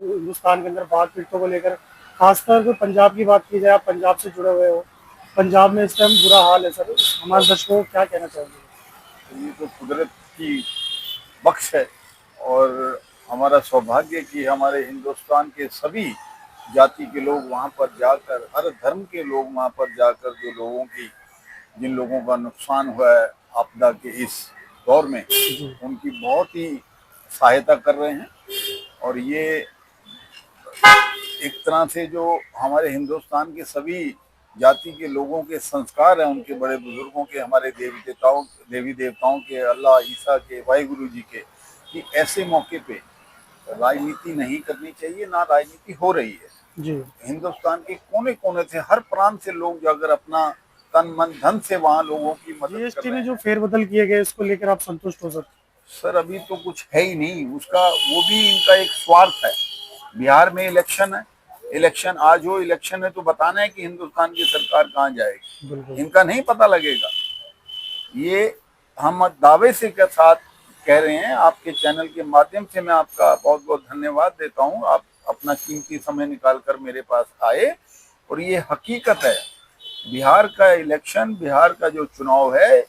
हिंदुस्तान के अंदर बाढ़ पीड़ितों को लेकर खासकर पंजाब की बात की जाए, आप पंजाब से जुड़े हुए हो। पंजाब में इस टाइम बुरा हाल है सर, हमारे दर्शकों को क्या कहना चाहेंगे? ये तो कुदरत की बख्श है और हमारा सौभाग्य कि हमारे हिंदुस्तान के सभी जाति के लोग वहाँ पर जाकर, हर धर्म के लोग वहाँ पर जाकर जो लोगों की जिन लोगों का नुकसान हुआ है आपदा के इस दौर में, जी। उनकी बहुत ही सहायता कर रहे हैं। और ये एक तरह से जो हमारे हिंदुस्तान के सभी जाति के लोगों के संस्कार हैं, उनके बड़े बुजुर्गों के, हमारे देवी देवताओं के, अल्लाह ईसा के, वाहिगुरु जी के, कि ऐसे मौके पे राजनीति नहीं करनी चाहिए, ना राजनीति हो रही है। जी। हिंदुस्तान के कोने कोने से, हर प्रांत से लोग जो अगर अपना तन मन धन से वहाँ लोगों की मदद कर जीएसटी रहे में जो हैं। फेरबदल किए गए इसको लेकर आप संतुष्ट हो सर? सर अभी तो कुछ है ही नहीं उसका, वो भी इनका एक स्वार्थ है। बिहार में इलेक्शन है, इलेक्शन आज हो, इलेक्शन है तो बताना है कि हिंदुस्तान की सरकार कहाँ बिल्कुल। जाएगी, इनका नहीं पता लगेगा। ये हम दावे से के साथ कह रहे हैं, आपके चैनल के माध्यम से मैं आपका बहुत बहुत धन्यवाद देता हूँ। आप अपना कीमती समय निकालकर मेरे पास आए, और ये हकीकत है, बिहार का इलेक्शन, बिहार का जो चुनाव है,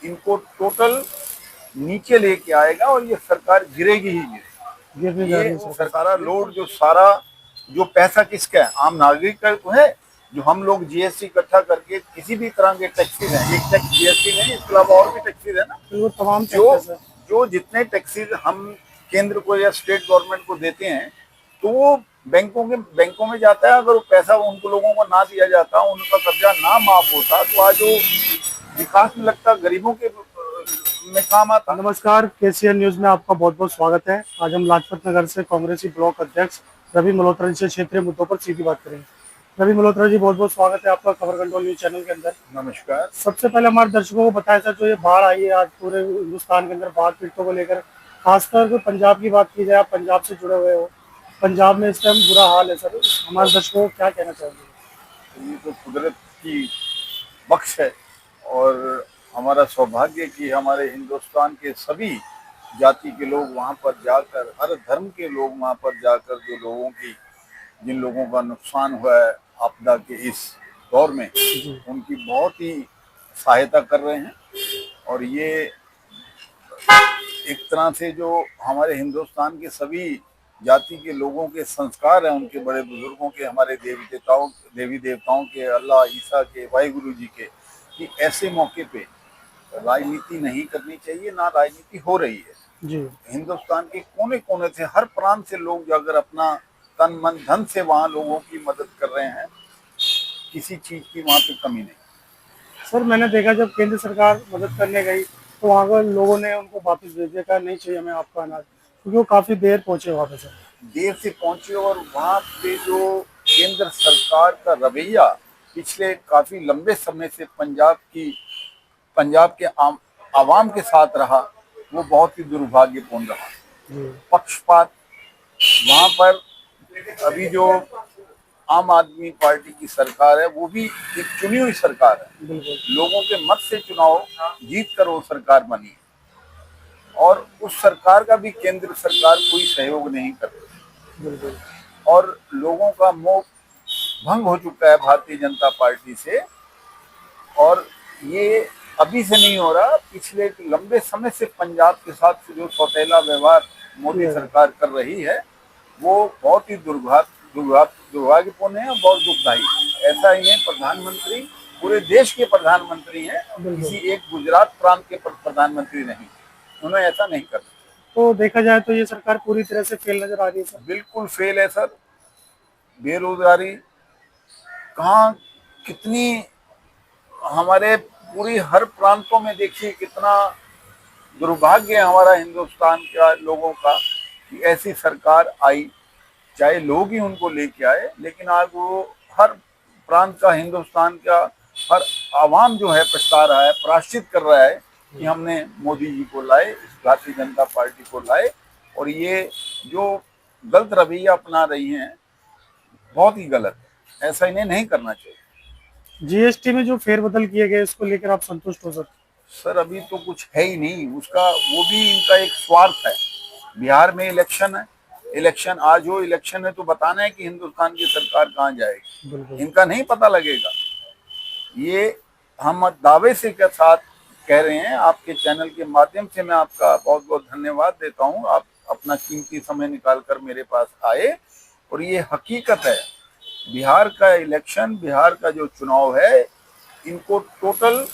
इनको टोटल नीचे लेके आएगा और ये सरकार गिरेगी ही गिरने गिरेगी। जा ये रही है सरकार। सरकारा लोड जो सारा, जो पैसा किसका है, आम नागरिक का तो है। जो हम लोग जीएसटी इकट्ठा करके किसी भी तरह के टैक्सेज हैं, एक टैक्स जीएसटी नहीं, इसके अलावा और भी टैक्सेज है ना, बिल्कुल, तमाम जो टैक्स है सर। जो जितने टैक्सेज हम केंद्र को या स्टेट गवर्नमेंट को देते हैं, तो वो बैंकों में जाता है। अगर वो पैसा उनको लोगों को ना दिया जाता, उनका कर्जा ना माफ होता, तो आज वो विकास में लगता, गरीबों के में काम आता। नमस्कार, केसीएन न्यूज में आपका बहुत बहुत स्वागत है। आज हम लाजपत नगर से कांग्रेसी ब्लॉक अध्यक्ष रवि मल्होत्रा जी से क्षेत्रीय मुद्दों पर सीधी बात करेंगे। रवि मल्होत्रा जी, बहुत बहुत स्वागत है आपका खबर कंट्रोल न्यूज चैनल के अंदर। नमस्कार। सबसे पहले हमारे दर्शकों को बताया सर, जो ये बाढ़ आई है आज पूरे हिंदुस्तान के अंदर बाढ़ पीड़ितों को लेकर, खासकर पंजाब की बात की जाए, आप पंजाब से जुड़े हुए हो। पंजाब में इस टाइम बुरा हाल है सर, हमारे दर्शकों को क्या कहना चाहेंगे? ये तो कुदरत की बख्श है और हमारा सौभाग्य कि हमारे हिंदुस्तान के सभी जाति के लोग वहाँ पर जाकर, हर धर्म के लोग वहाँ पर जाकर जो लोगों की जिन लोगों का नुकसान हुआ है आपदा के इस दौर में, जी। उनकी बहुत ही सहायता कर रहे हैं। और ये एक तरह से जो हमारे हिंदुस्तान के सभी जाति के लोगों के संस्कार हैं, उनके बड़े बुजुर्गों के, हमारे देवी देवताओं के, अल्लाह ईसा के, वाहिगुरु जी के, कि ऐसे मौके पे राजनीति नहीं करनी चाहिए, ना राजनीति हो रही है। जी। हिंदुस्तान के कोने कोने से, हर प्रांत से लोग जो अगर अपना तन मन धन से वहाँ लोगों की मदद कर रहे हैं, किसी चीज की वहाँ पे कमी नहीं। सर, मैंने देखा जब केंद्र सरकार मदद करने गई तो वहाँ पर लोगों ने उनको वापस भेज दिया, कहा नहीं चाहिए हमें आपका अनाज, क्योंकि वो काफी देर पहुंचे वहाँ पे सर। देर से पहुंचे, और वहाँ पे जो केंद्र सरकार का रवैया पिछले काफी लंबे समय से पंजाब के आवाम के साथ रहा, वो बहुत ही दुर्भाग्यपूर्ण रहा। जी। पक्षपात वहाँ पर, अभी जो आम आदमी पार्टी की सरकार है, वो भी एक चुनी हुई सरकार है, बिल्कुल। लोगों के मत से चुनाव जीत कर वो सरकार बनी है। और उस सरकार का भी केंद्र सरकार कोई सहयोग नहीं कर रही, बिल्कुल। और लोगों का मोह भंग हो चुका है भारतीय जनता पार्टी से। और ये अभी से नहीं हो रहा, पिछले लंबे समय से पंजाब के साथ जो सौतेला व्यवहार मोदी किया गया। सरकार कर रही है, वो बहुत ही दुर्भाग्यपूर्ण है और बहुत दुखदायी है। ऐसा ही है, प्रधानमंत्री पूरे देश के प्रधानमंत्री हैं, बिल्कुल। किसी एक गुजरात प्रांत के प्रधानमंत्री नहीं। उन्हें ऐसा नहीं करना। तो देखा जाए तो ये सरकार पूरी तरह से फेल नजर आ रही है सर। बिल्कुल फेल है सर। बेरोजगारी कहाँ, कितनी, हमारे पूरी हर प्रांतों में देखिए कितना दुर्भाग्य है हमारा हिंदुस्तान का लोगों का, कि ऐसी सरकार आई, चाहे लोग ही उनको लेके आए, लेकिन आज वो हर प्रांत का, हिंदुस्तान का हर आवाम जो है पछता रहा है, प्रायश्चित कर रहा है कि हमने मोदी जी को लाए, इस भारतीय जनता पार्टी को लाए। और ये जो गलत रवैया अपना रही हैं, बहुत ही गलत है, ऐसा इन्हें नहीं करना चाहिए। जीएसटी में जो फेरबदल किए गए इसको लेकर आप संतुष्ट हो सर? सर अभी तो कुछ है ही नहीं उसका, वो भी इनका एक स्वार्थ है। बिहार में इलेक्शन है, इलेक्शन आज हो, इलेक्शन में तो बताना है कि हिंदुस्तान की सरकार कहाँ जाएगी, बिल्कुल। इनका नहीं पता लगेगा। ये हम दावे से के साथ कह रहे हैं, आपके चैनल के माध्यम से मैं आपका बहुत बहुत धन्यवाद देता हूं। आप अपना कीमती समय निकालकर मेरे पास आए, और ये हकीकत है, बिहार का इलेक्शन, बिहार का जो चुनाव है, इनको टोटल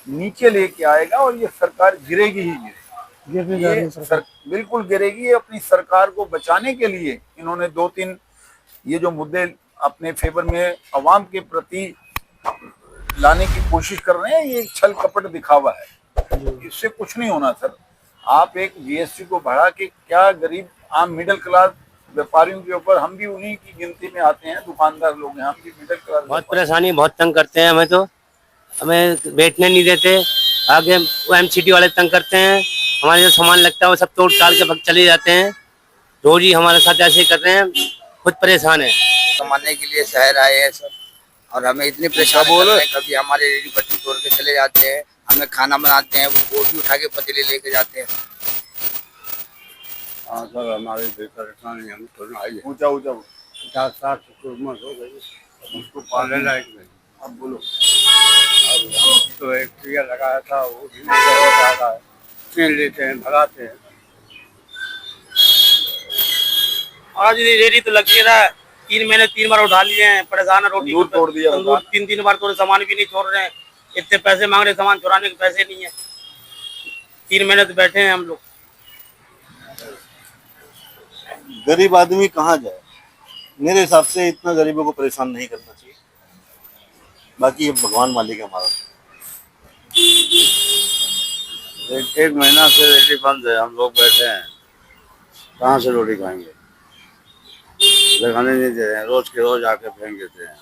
नीचे लेके आएगा, और ये सरकार गिरेगी ही गिरेगी। गिरने जा रही है सरकार। बिल्कुल गिरेगी। अपनी सरकार को बचाने के लिए इन्होंने 2-3 ये जो मुद्दे अपने फेवर में अवाम के प्रति लाने की कोशिश कर रहे हैं, ये एक छल कपट दिखावा है, इससे कुछ नहीं होना सर। आप एक जीएसटी को बढ़ा के क्या गरीब आम मिडिल क्लास व्यापारियों के ऊपर, हम भी उन्हीं की गिनती में आते हैं, दुकानदार लोग हैं, हम भी मिडिल क्लास। बहुत परेशानी, बहुत तंग करते हैं हमें, तो हमें बैठने नहीं देते, आगे एमसीडी वाले तंग करते हैं, हमारे जो सामान लगता है वो सब तोड़ टाल के भग चले जाते हैं, रोज ही हमारे साथ ऐसे ही कर रहे हैं, खुद परेशान है। कमाने के लिए शहर आए हैं सब, और हमें इतनी परेशानी कर रहे हैं। कभी हमारे रेडी पट्टी तोड़ के चले जाते हैं, हमें खाना बनाते हैं वो भी उठा के पतीले लेके जाते हैं। हाँ सर, हमारी भी परेशानी हम तो आई है। ऊंचा ऊंचा 50-60 हुकूमत हो गई, उसको पाले लायक नहीं। अब बोलो। अब तो एक टीका लगाया था, वो भी नहीं हो रहा है, छीन लेते हैं, भगाते हैं। आज रेडी तो लगी है, 3 महीने 3 बार उठा लिए हैं, परेशान है। रोटी तंदूर तोड़ दिया, तंदूर 3 बार तोड़े, सामान भी नहीं छोड़ रहे हैं, इतने पैसे मांग रहे, सामान चुराने के पैसे नहीं है। 3 महीने से बैठे हैं हम लोग। गरीब आदमी कहाँ जाए? मेरे हिसाब से इतना गरीबों को परेशान नहीं करना चाहिए। बाकी ये भगवान मालिक है हमारा। एक महीना से रेडी बंद है, हम लोग बैठे हैं, कहाँ से रोटी खाएंगे? लगाने नहीं दे रहे हैं, रोज के रोज आके फेंक देते हैं,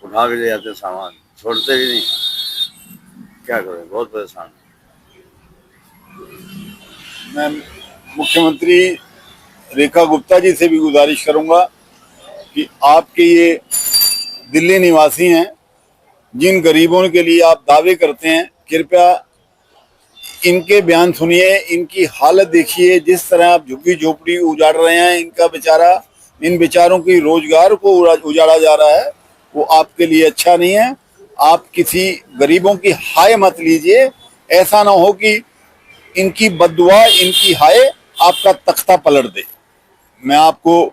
उठा के ले जाते हैं सामान, छोड़ते भी नहीं। क्या करें, बहुत परेशान है। मैं मुख्यमंत्री रेखा गुप्ता जी से भी गुजारिश करूंगा कि आपके ये दिल्ली निवासी हैं, जिन गरीबों के लिए आप दावे करते हैं, कृपया इनके बयान सुनिए, इनकी हालत देखिए। जिस तरह आप झुग्गी झोपड़ी उजाड़ रहे हैं, इनका बेचारा, इन बेचारों की रोजगार को उजाड़ा जा रहा है, वो आपके लिए अच्छा नहीं है। आप किसी गरीबों की हाय मत लीजिए, ऐसा ना हो कि इनकी बद्दुआ, इनकी हाय आपका तख्ता पलट दे। मैं आपको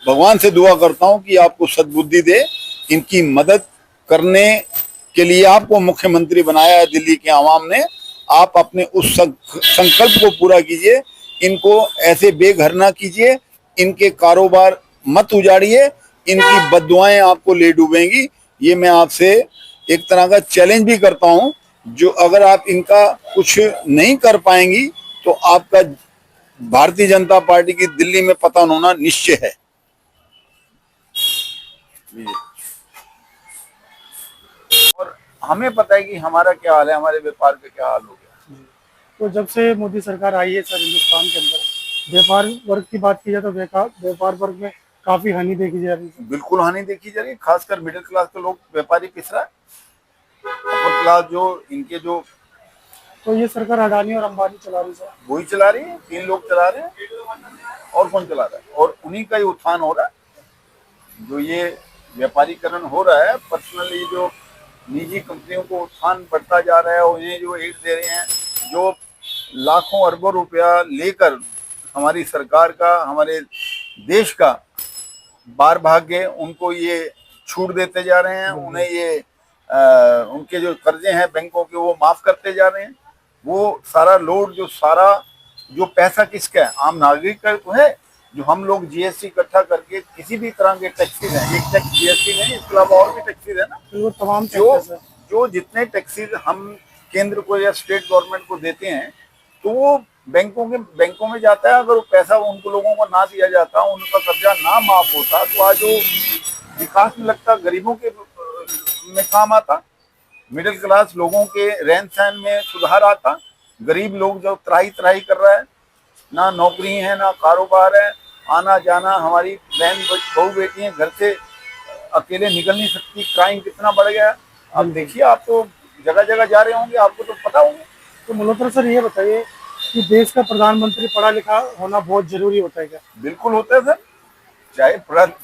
भगवान से दुआ करता हूं कि आपको सद्बुद्धि दे, इनकी मदद करने के लिए आपको मुख्यमंत्री बनाया है दिल्ली के आवाम ने। आप अपने उस संकल्प को पूरा कीजिए, इनको ऐसे बेघर ना कीजिए, इनके कारोबार मत उजाड़िए, इनकी बद्दुआएं आपको ले डूबेंगी। ये मैं आपसे एक तरह का चैलेंज भी करता हूं, जो अगर आप इनका कुछ नहीं कर पाएंगी तो आपका भारतीय जनता पार्टी की दिल्ली में पतन होना निश्चय है। और हमें पता है कि हमारा क्या हाल है, हमारे व्यापार का क्या हाल हो गया। तो जब से मोदी सरकार आई है सर हिंदुस्तान के अंदर, व्यापार वर्ग की बात की जाए तो व्यापार वर्ग में काफी हानि देखी जा रही है। बिल्कुल हानि देखी जा रही है, खासकर मिडिल क्लास के लोग, व्यापारी पिस रहा है। अपर क्लास जो इनके जो, तो ये सरकार अडानी और अंबानी चला रही है, वही चला रही है, 3 लोग चला रहे हैं, और कौन चला रहा है? और उन्हीं का ही उत्थान हो रहा है। जो ये व्यापारीकरण हो रहा है, पर्सनली जो निजी कंपनियों को उत्थान बढ़ता जा रहा है, उन्हें जो एड दे रहे हैं, जो लाखों अरबों रुपया लेकर हमारी सरकार का, हमारे देश का बार भाग्य, उनको ये छूट देते जा रहे हैं, उन्हें ये उनके जो कर्जे हैं बैंकों के, वो माफ करते जा रहे हैं। वो सारा लोड, जो पैसा किसका है? आम नागरिक का तो है। जो हम लोग जीएसटी इकट्ठा करके किसी भी तरह के टैक्सेज हैं, एक टैक्स जीएसटी नहीं, इसके अलावा और भी टैक्सेज है ना, वो तमाम जो जितने टैक्सेज हम केंद्र को या स्टेट गवर्नमेंट को देते हैं, तो वो बैंकों में जाता है। अगर वो पैसा उनको लोगों को ना दिया जाता, उनका कर्जा ना माफ होता, तो आज जो विकास में लगता, गरीबों के में काम आता, मिडिल क्लास लोगों के रहन सहन में सुधार आता। गरीब लोग जो त्राही कर रहा है, ना नौकरी है, ना कारोबार है, आना जाना, हमारी बहन बहू बेटियां घर से अकेले निकल नहीं सकती, क्राइम कितना बढ़ गया। अब देखिए, आप तो जगह जगह जा रहे होंगे, आपको तो पता होगा। तो मल्होत्रा सर ये बताइए कि देश का प्रधानमंत्री पढ़ा लिखा होना बहुत जरूरी होता है क्या? बिल्कुल होता है सर, चाहे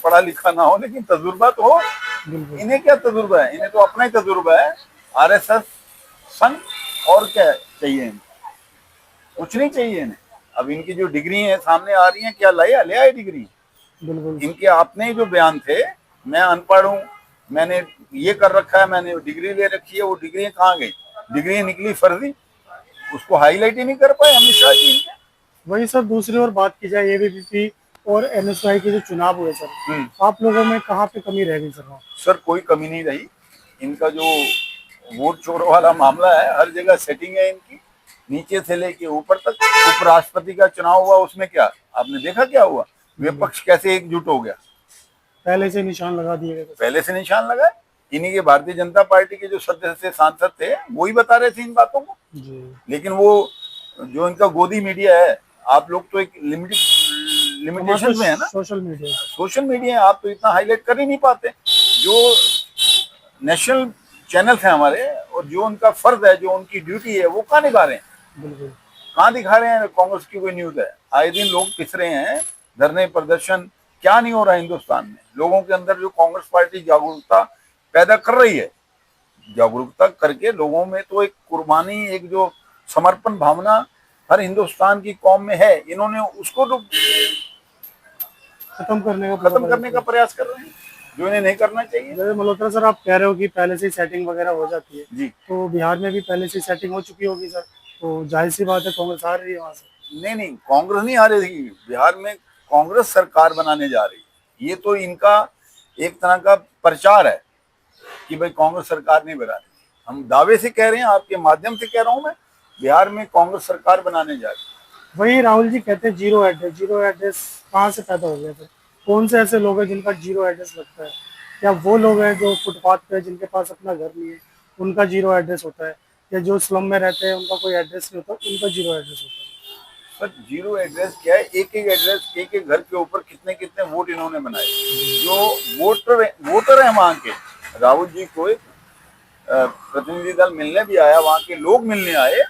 पढ़ा लिखा ना हो लेकिन तजुर्बा तो हो। बिल्कुल। इन्हें क्या तजुर्बा है, इन्हें तो अपना ही तजुर्बा है, आरएसएस संघ, और क्या चाहिए इन्हें, कुछ नहीं चाहिए इन्हें। अब इनकी जो डिग्री है सामने आ रही है, क्या ले आए डिग्री? बिल्कुल। इनके अपने जो बयान थे, मैं अनपढ़ हूँ, मैंने ये कर रखा है, मैंने डिग्री ले रखी है, वो डिग्री कहाँ गई? डिग्री निकली फर्जी, उसको हाईलाइट ही नहीं कर पाए अमित शाह जी इनके। वही सर, दूसरी ओर बात की जाए एबीवीपी और एनएसयूआई के जो चुनाव हुए सर, आप लोगों में कहाँ पे कमी रह गई सर? वहाँ सर कोई कमी नहीं रही। इनका जो वोट चोर वाला मामला है, हर जगह सेटिंग है इनकी, नीचे से लेके ऊपर तक। उपराष्ट्रपति का चुनाव हुआ, उसमें क्या आपने देखा क्या हुआ? विपक्ष कैसे एकजुट हो गया, पहले से निशान लगा दिए गए थे। पहले से निशान लगाए। इन्हीं के भारतीय जनता पार्टी के जो सदस्य सांसद थे वो ही बता रहे थे इन बातों को। जी। लेकिन वो जो इनका गोदी मीडिया है, आप लोग तो एक लिमिटेशन में है ना, सोशल मीडिया। सोशल मीडिया है, आप तो इतना हाईलाइट कर ही नहीं पाते। जो नेशनल चैनल है हमारे, और जो उनका फर्ज है, जो उनकी ड्यूटी है, वो कहाँ निभा रहे हैं? बिल्कुल। कहाँ दिखा रहे हैं? कांग्रेस की कोई न्यूज है? आए दिन लोग पिस रहे हैं, धरने प्रदर्शन, क्या नहीं हो रहा है हिंदुस्तान में? लोगों के अंदर जो कांग्रेस पार्टी जागरूकता पैदा कर रही है, जागरूकता करके लोगों में तो एक कुर्बानी, एक जो समर्पण भावना हर हिंदुस्तान की कौम में है, इन्होंने उसको तो खत्म खत्म करने का प्रयास कर रहे हैं, जो इन्हें नहीं करना चाहिए। जैसे मल्होत्रा सर, आप कह रहे हो कि पहले से सेटिंग वगैरह हो जाती है जी, तो बिहार में भी पहले से सेटिंग हो चुकी होगी सर, तो जाहिर सी बात है कांग्रेस आ रही है वहाँ से। नहीं, कांग्रेस नहीं आ रही थी बिहार में, कांग्रेस सरकार बनाने जा रही है। ये तो इनका एक तरह का प्रचार है कि भाई कांग्रेस सरकार नहीं बना रही। हम दावे से कह रहे हैं, आपके माध्यम से कह रहा हूं मैं, बिहार में कांग्रेस सरकार बनाने जा रही है। वही राहुल जी कहते हैं जीरो एड्रेस कहाँ से पैदा हो गया था? कौन से ऐसे लोग हैं जिनका जीरो एड्रेस लगता है? या वो लोग हैं जो फुटपाथ पे, जिनके पास अपना घर नहीं है, उनका जीरो एड्रेस होता है? या जो स्लम में रहते हैं उनका कोई एड्रेस नहीं होता, उनका जीरो एड्रेस होता है? सर जीरो एड्रेस क्या है? एक एक एड्रेस, एक एक घर के ऊपर कितने कितने वोट इन्होंने बनाए। जो वोटर है वहां के, राहुल जी को एक प्रतिनिधि दल मिलने भी आया, वहां के लोग मिलने आए,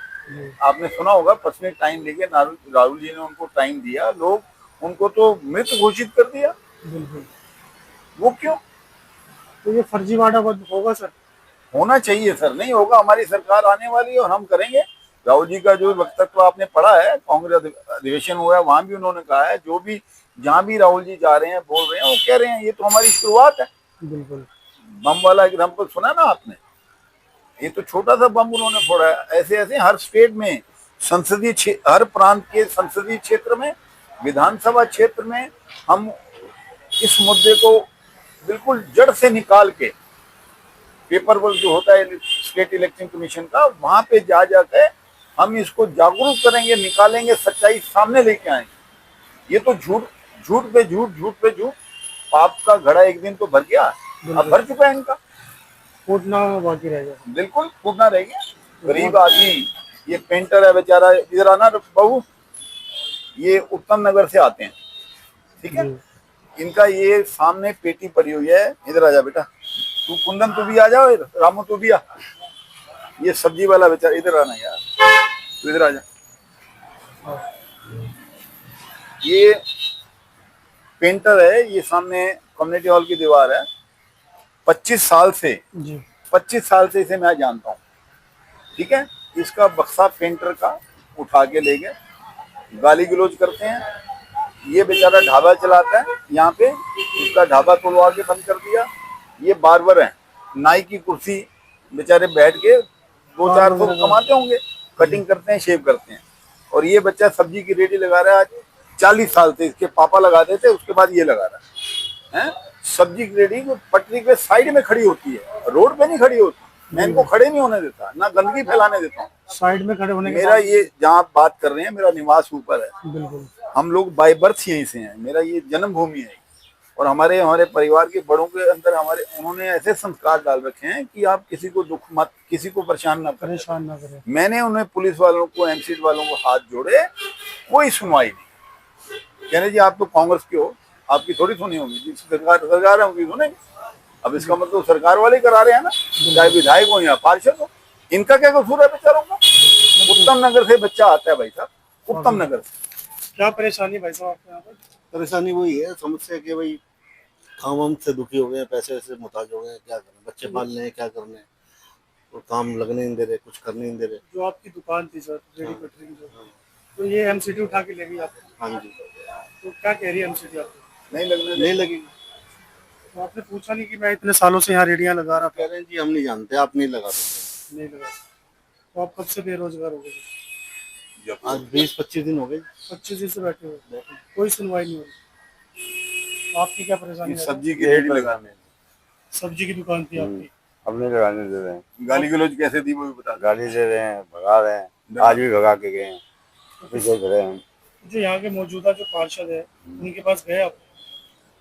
आपने सुना होगा, पर्सनल टाइम लेके राहुल जी ने उनको टाइम दिया, लोग उनको तो मृत घोषित कर दिया। बिल्कुल। वो क्यों? तो ये फर्जीवाड़ा होगा सर? होना चाहिए सर, नहीं होगा। हमारी सरकार आने वाली है और हम करेंगे। राहुल जी का जो वक्तव्य आपने पढ़ा है, कांग्रेस अधिवेशन हुआ है, वहां भी उन्होंने कहा है, जो भी जहां भी राहुल जी जा रहे हैं, बोल रहे हैं, वो कह रहे हैं ये तो हमारी शुरुआत है। बिल्कुल। बम वाला एग्जाम्पल सुना ना आपने, ये तो छोटा सा बम उन्होंने फोड़ा है। ऐसे ऐसे हर स्टेट में, हर प्रांत के संसदीय क्षेत्र में, विधानसभा क्षेत्र में हम इस मुद्दे को बिल्कुल जड़ से निकाल के, पेपर वर्क जो होता है स्टेट इलेक्शन कमीशन का, वहां पे जा जाकर हम इसको जागरूक करेंगे, निकालेंगे, सच्चाई सामने लेके आएंगे। ये तो झूठ पे झूठ, पाप का घड़ा एक दिन तो भर गया, अब भर चुका है इनका, फूटना बाकी रह गया। बिल्कुल फूटना रह गया। गरीब आदमी, ये पेंटर है बेचारा, इधर आना बहू, ये उत्तम नगर से आते हैं, ठीक है, इनका ये सामने पेटी पड़ी हुई है, इधर आ जा बेटा, तू कुंदन तू भी आ जाओ, रामू तू भी आ, ये सब्जी वाला बेचारा, इधर आना यार, तू इधर आ जा। ये पेंटर है, ये सामने कम्युनिटी हॉल की दीवार है, 25 साल से जी। 25 साल से इसे मैं जानता हूँ, ठीक है। इसका बक्सा पेंटर का उठा के ले गए, गाली गलौज करते हैं। ये बेचारा ढाबा चलाता है यहाँ पे, इसका ढाबा तोड़वा के बंद कर दिया। ये बार्बर है, नाई की कुर्सी बेचारे बैठ के 200-400 कमाते होंगे, कटिंग करते हैं, शेव करते हैं। और ये बच्चा सब्जी की रेडी लगा रहा है, आज 40 साल से इसके पापा लगाते थे, उसके बाद ये लगा रहा है। सब्जी की रेडी पटरी के साइड में खड़ी होती है, रोड पे नहीं खड़ी होती। मैं इनको खड़े नहीं होने देता, ना गंदगी फैलाने देता हूँ। साइड में खड़े होने के मेरा ये जहाँ आप बात कर रहे हैं, मेरा निवास ऊपर है, बिल्कुल। हम लोग बाय बर्थ यहीं से हैं, मेरा ये जन्मभूमि है। और हमारे परिवार के बड़ों के अंदर उन्होंने ऐसे संस्कार डाल रखे हैं कि आप किसी को दुख मत, किसी को परेशान ना करें। मैंने उन्हें, पुलिस वालों को, एमसी वालों को हाथ जोड़े, कोई सुनवाई नहीं। कहने जी आप तो कांग्रेस के हो, आपकी थोड़ी सुनी होगी, सरकार है उनकी सुनेगी। अब इसका मतलब सरकार वाले करा रहे हैं ना, चाहे विधायक हो या पार्षद हो, इनका क्या कसूर है बेचारों को? उत्तम नगर से बच्चा आता है भाई साहब, उत्तम नगर से। क्या परेशानी भाई साहब आपके यहाँ पर? परेशानी वही है, समस्या कि भाई काम वाम से दुखी हो गए, पैसे वैसे मुहताज हो गए, क्या करें, बच्चे पाल रहे हैं, क्या करने हैं, और काम लगने नहीं दे रहे, कुछ करने नहीं दे रहे। जो आपकी दुकान थी सर, रेडी पटरी की जो, तो ये एमसीडी उठा के ले गई आपको? हाँ जी, तो क्या कह रही है एमसीडी आपको? नहीं लगने नहीं लगेगी। तो आपने पूछा नहीं कि मैं इतने सालों से यहाँ रेडियाँ लगा रहा कह था? रहे हैं जी हम नहीं जानते, आप नहीं लगा सकते। नहीं लगा। तो आप कब से बेरोजगार हो गए? आज 20-25 दिन हो गए। 25 दिन से बैठे हुए, कोई सुनवाई नहीं हो रही। आपकी क्या परेशानी है? सब्जी की रेडी लगाने, सब्जी की दुकान थी आपकी? अब नहीं लगाने दे रहे हैं। गाली गलौज कैसे दी वो भी बता दो। गाली दे रहे हैं, भगा रहे हैं, आज भी भगा के गए हैं, पीछे खड़े हैं। जो यहाँ के मौजूदा जो पार्षद है, उनके पास गए आप?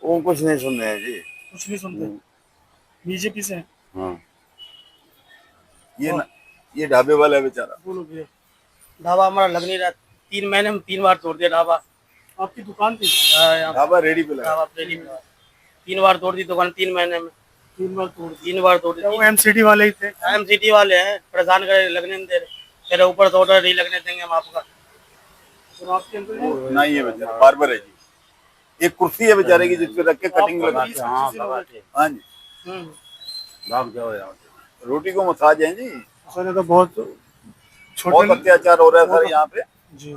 वो कुछ नहीं सुन रहे हैं जी। कुछ नहीं सुनते? बीजेपी से हैं? हाँ, ये ढाबे वाला है बेचारा। बोलो भैया। ढाबा हमारा लग नहीं रहा, 3 महीने में 3 बार तोड़ दिया ढाबा। आपकी दुकान थी? यहाँ ढाबा रेडी पे लगा। ढाबा पहली 3 बार तोड़ दी दुकान 3 महीने में। 3 बार तोड़ दी? 3 बार तोड़ दी। वो एमसीडी वाले ही थे? एमसीटी वाले हैं, परेशान करे, लगने नहीं दे रहे, तेरे ऊपर तो ऑर्डर नहीं लगने देंगे हम आपका। और आपके अंदर नहीं है बेचारा, बार्बर है जी। एक कुर्सी है बेचारे की जिस पे रख के कटिंग लगा। हाँ जी, भाग जाओ यहाँ से। रोटी को मसाज है जी। सर ये तो बहुत बहुत छोटे अत्याचार हो रहा है सर यहाँ पे। जी,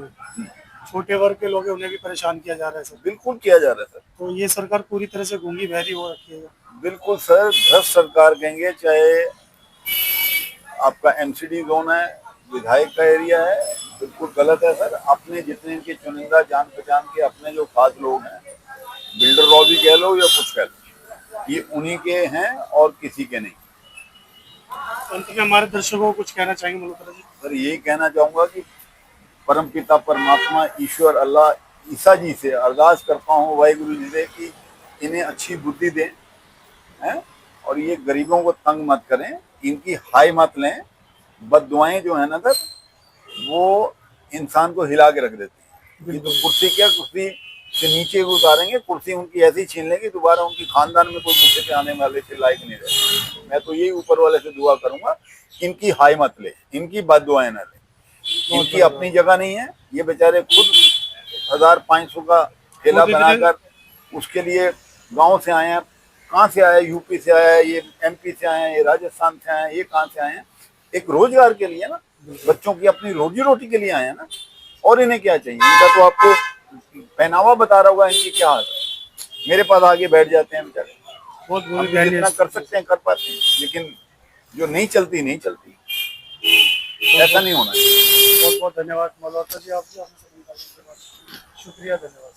छोटे वर्ग के लोग हैं, उन्हें भी परेशान किया जा रहा है सर। बिल्कुल किया जा रहा है सर। तो ये सरकार पूरी तरह से गूंगी बहरी हो रखी है। बिल्कुल सर, भ्रष्ट सरकार कहेंगे, चाहे आपका एमसीडी जोन है, विधायक का एरिया है, बिल्कुल गलत है सर। अपने जितने इनके चुनिंदा जान पहचान के अपने जो खास लोग हैं, बिल्डर लॉबी कह लो या कुछ कह लो, ये उन्हीं के हैं और किसी के नहीं। अंत में हमारे दर्शकों को कुछ कहना चाहेंगे मल्होत्रा जी? सर यही कहना चाहूंगा कि परम पिता परमात्मा ईश्वर अल्लाह ईसा जी से अरदास करता हूँ वाहिगुरु जी से कि इन्हें अच्छी बुद्धि दें, हैं, और ये गरीबों को तंग मत करें, इनकी हाई मत लें। बद्दुआएं जो है ना सर, वो इंसान को हिला के रख देती है। ये तो कुर्सी क्या, कुर्सी से नीचे को उतारेंगे, कुर्सी उनकी ऐसी छीन लेंगे, दोबारा उनकी खानदान में कोई कुर्सी पे आने वाले के लायक नहीं रहे। मैं तो यही ऊपर वाले से दुआ करूंगा, इनकी हाई मत ले, इनकी बद्दुआएं ना ले। इनकी अपनी जगह नहीं है। ये बेचारे खुद 1500 का ठेला बनाकर उसके लिए गांव से आए हैं। कहाँ से आए? यूपी से आया है, ये एमपी से आए हैं, ये राजस्थान से आए हैं, ये कहाँ से आए हैं? एक रोजगार के लिए ना, बच्चों की अपनी रोजी रोटी के लिए आए हैं ना। और इन्हें क्या चाहिए? इनका तो आपको पहनावा बता रहा होगा इनकी क्या हाल है। मेरे पास आगे बैठ जाते हैं बेचारे। बहुत हम बुरी तो बहनी जितना कर सकते हैं कर पाते हैं, लेकिन जो नहीं चलती नहीं चलती। ऐसा नहीं होना चाहिए। बहुत बहुत धन्यवाद मल्होत्रा जी, आपसे शुक्रिया, धन्यवाद।